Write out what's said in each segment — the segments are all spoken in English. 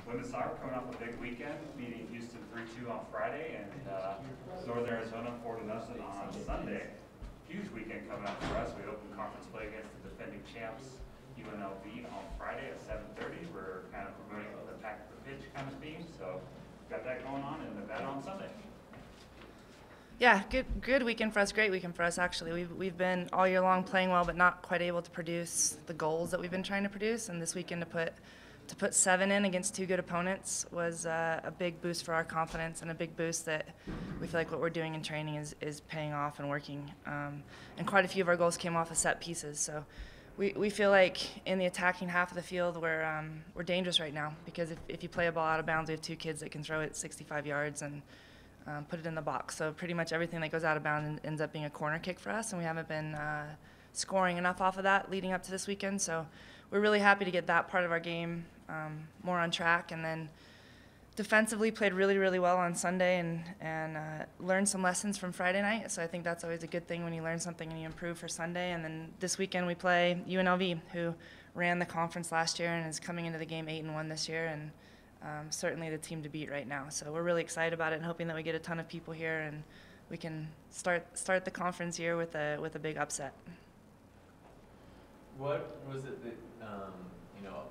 Women's soccer coming off a big weekend, beating Houston 3-2 on Friday, and Northern Arizona 4-0 on Sunday. Huge weekend coming up for us. We open conference play against the defending champs UNLV on Friday at 7:30. We're kind of promoting the pack the pitch kind of theme, so got that going on, and Nevada on Sunday. Yeah, good weekend for us. Great weekend for us, actually. We've been all year long playing well, but not quite able to produce the goals that we've been trying to produce. And this weekend to put 7 in against 2 good opponents was a big boost for our confidence, and a big boost that we feel like what we're doing in training is paying off and working. And quite a few of our goals came off of set pieces. So we feel like in the attacking half of the field we're dangerous right now, because if you play a ball out of bounds, we have 2 kids that can throw it 65 yards and put it in the box. So pretty much everything that goes out of bounds ends up being a corner kick for us, and we haven't been scoring enough off of that leading up to this weekend. So we're really happy to get that part of our game more on track. And then defensively played really, really well on Sunday and learned some lessons from Friday night. So I think that's always a good thing when you learn something and you improve for Sunday. And then this weekend we play UNLV, who ran the conference last year and is coming into the game 8-1 this year, and certainly the team to beat right now. So we're really excited about it and hoping that we get a ton of people here and we can start the conference year with a big upset. What was it that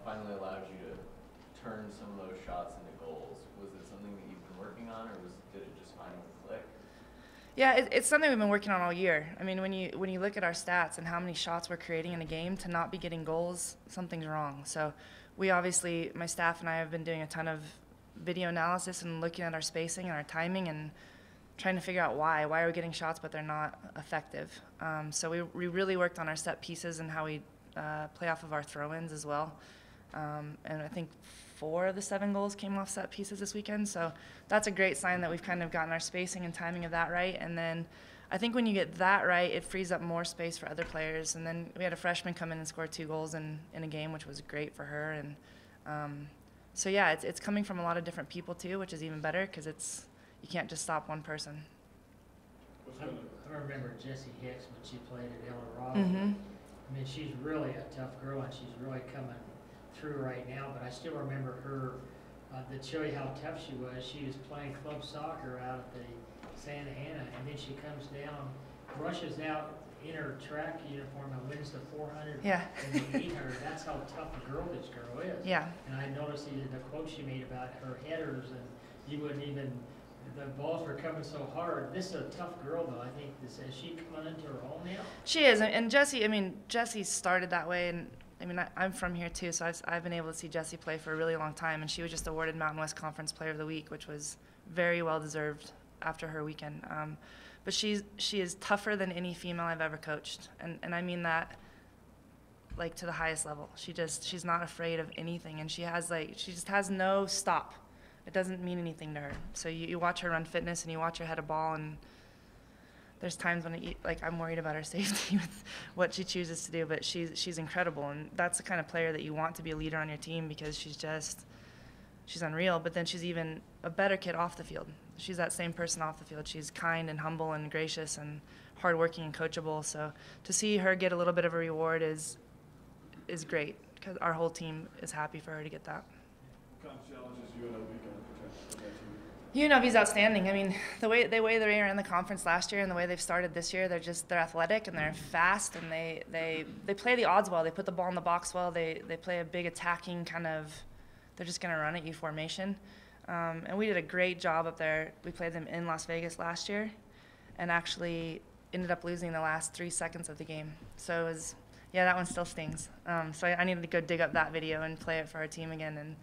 finally allowed you to turn some of those shots into goals? Was it something that you've been working on, or did it just finally click? Yeah, it's something we've been working on all year. I mean, when you look at our stats and how many shots we're creating in a game, to not be getting goals, something's wrong. So we obviously, my staff and I have been doing a ton of video analysis and looking at our spacing and our timing and trying to figure out why are we getting shots but they're not effective. So we really worked on our set pieces and how we play off of our throw-ins as well. And I think 4 of the 7 goals came off set pieces this weekend. So that's a great sign that we've kind of gotten our spacing and timing of that right. And then I think when you get that right, it frees up more space for other players. And then we had a freshman come in and score 2 goals in a game, which was great for her. And so yeah, it's coming from a lot of different people too, which is even better, because you can't just stop one person. I remember Jessie Hicks when she played at El Dorado. Mm-hmm. I mean, she's really a tough girl, and she's really coming through right now. But I still remember her, to show you how tough she was playing club soccer out at the Santa Ana, and then she comes down, rushes out in her track uniform and wins the 400 Yeah. and they beat her. That's how tough a girl this girl is. Yeah. And I noticed the quote she made about her headers, and you wouldn't even, the balls were coming so hard. This is a tough girl, though. I think is she coming into her own now? She is, and Jessie started that way, and I'm from here too, so I've been able to see Jessie play for a really long time, and she was just awarded Mountain West Conference Player of the Week, which was very well deserved after her weekend. But she is tougher than any female I've ever coached, and I mean that like to the highest level. She's not afraid of anything, and she just has no stop. It doesn't mean anything to her. So you watch her run fitness and you watch her head a ball, and there's times when I'm worried about her safety with what she chooses to do, but she's incredible, and that's the kind of player that you want to be a leader on your team, because she's unreal, but then she's even a better kid off the field. She's that same person off the field. She's kind and humble and gracious and hardworking and coachable. So to see her get a little bit of a reward is great, because our whole team is happy for her to get that. What kind of challenges UNLV going to present to UNLV's outstanding. I mean, the way they ran the conference last year and the way they've started this year, they're athletic and they're fast, and they play the odds well. They put the ball in the box well. They play a big attacking kind of, they're just going to run at you formation. And we did a great job up there. We played them in Las Vegas last year and actually ended up losing the last 3 seconds of the game. So it was, yeah, that one still stings. So I needed to go dig up that video and play it for our team again. And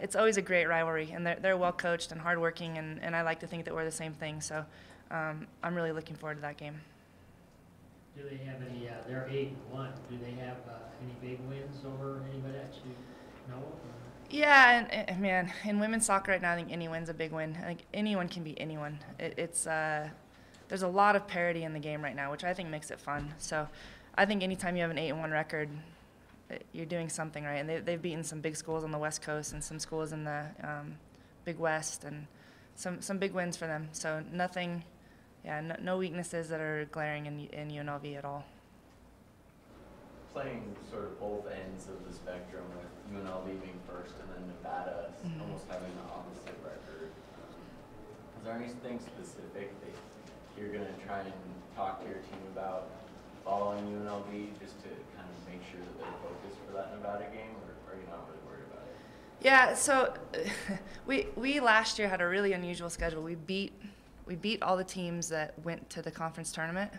it's always a great rivalry, and they're well coached and hardworking, and I like to think that we're the same thing. So I'm really looking forward to that game. Do they have any? They're 8-1. Do they have any big wins over anybody that you know of? Yeah, and man, in women's soccer right now, I think any win's a big win. I think anyone can beat anyone. There's a lot of parity in the game right now, which I think makes it fun. So I think anytime you have an 8-1 record, you're doing something right. And they've beaten some big schools on the West Coast and some schools in the Big West, and some big wins for them. So nothing, no weaknesses that are glaring in UNLV at all. playing sort of both ends of the spectrum with UNLV being first and then Nevada almost having the opposite record. Is there anything specific that you're going to try and talk to your team about following UNLV just to kind of make sure that they're focused for that Nevada game, or are you not really worried about it? Yeah, so we last year had a really unusual schedule. We beat all the teams that went to the conference tournament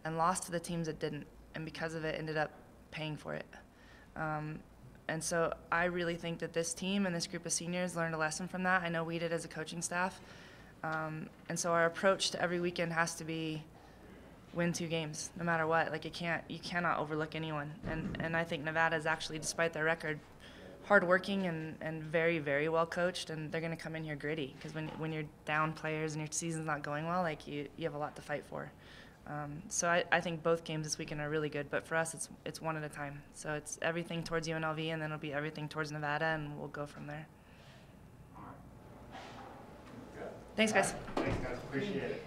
and lost to the teams that didn't, and because of it ended up paying for it. And so I really think that this team and this group of seniors learned a lesson from that. I know we did as a coaching staff. And so our approach to every weekend has to be win 2 games, no matter what. Like you cannot overlook anyone. And I think Nevada is actually, despite their record, hardworking and very, very well coached, and they're going to come in here gritty because when you're down players and your season's not going well, like you have a lot to fight for. So I think both games this weekend are really good, but for us it's one at a time. So it's everything towards UNLV, and then it'll be everything towards Nevada, and we'll go from there. All right. Thanks, guys. Thanks, guys. Appreciate it.